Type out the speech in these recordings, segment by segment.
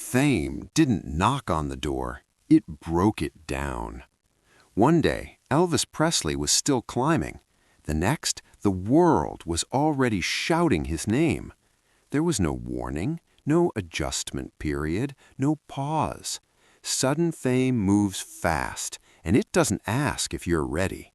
Fame didn't knock on the door, it broke it down. One day, Elvis Presley was still climbing. The next, the world was already shouting his name. There was no warning, no adjustment period, no pause. Sudden fame moves fast, and it doesn't ask if you're ready.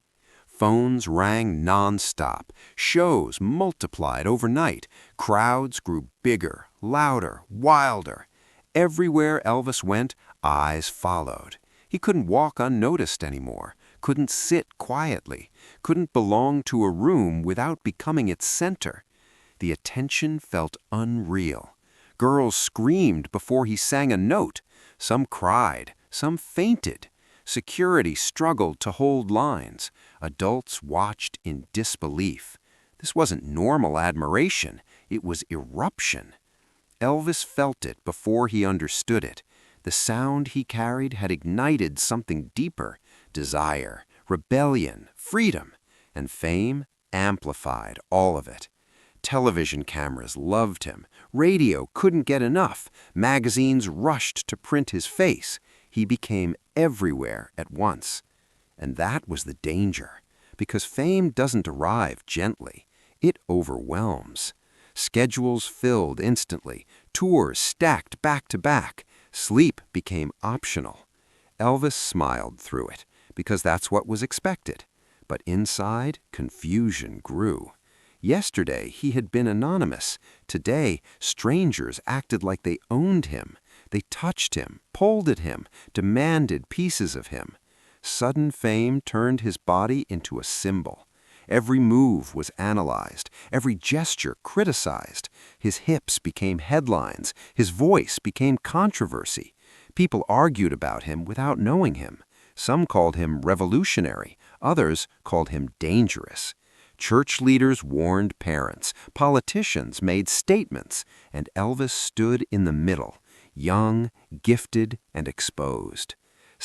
Phones rang nonstop, shows multiplied overnight, crowds grew bigger, louder, wilder. Everywhere Elvis went, eyes followed. He couldn't walk unnoticed anymore, couldn't sit quietly, couldn't belong to a room without becoming its center. The attention felt unreal. Girls screamed before he sang a note. Some cried, some fainted. Security struggled to hold lines. Adults watched in disbelief. This wasn't normal admiration, it was eruption. Elvis felt it before he understood it. The sound he carried had ignited something deeper: desire, rebellion, freedom, and fame amplified all of it. Television cameras loved him. Radio couldn't get enough. Magazines rushed to print his face. He became everywhere at once. And that was the danger, because fame doesn't arrive gently. It overwhelms. Schedules filled instantly, tours stacked back to back. Sleep became optional. Elvis smiled through it, because that's what was expected. But inside, confusion grew. Yesterday, he had been anonymous. Today, strangers acted like they owned him. They touched him, pulled at him, demanded pieces of him. Sudden fame turned his body into a symbol. Every move was analyzed, every gesture criticized. His hips became headlines, his voice became controversy. People argued about him without knowing him. Some called him revolutionary, others called him dangerous. Church leaders warned parents, politicians made statements, and Elvis stood in the middle, young, gifted, and exposed.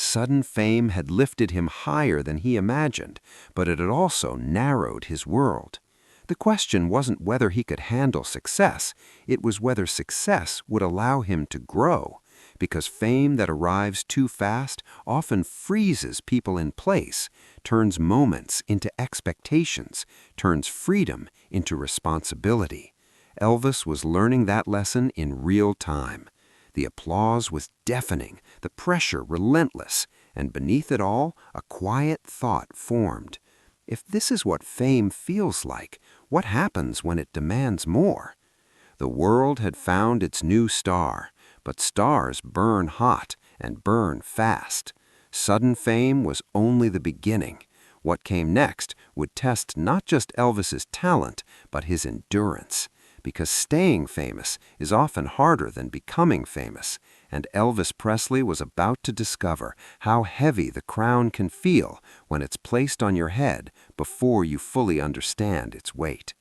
Sudden fame had lifted him higher than he imagined, but it had also narrowed his world. The question wasn't whether he could handle success, it was whether success would allow him to grow, because fame that arrives too fast often freezes people in place, turns moments into expectations, turns freedom into responsibility. Elvis was learning that lesson in real time. The applause was deafening, the pressure relentless, and beneath it all, a quiet thought formed. If this is what fame feels like, what happens when it demands more? The world had found its new star, but stars burn hot and burn fast. Sudden fame was only the beginning. What came next would test not just Elvis's talent, but his endurance. Because staying famous is often harder than becoming famous, and Elvis Presley was about to discover how heavy the crown can feel when it's placed on your head before you fully understand its weight.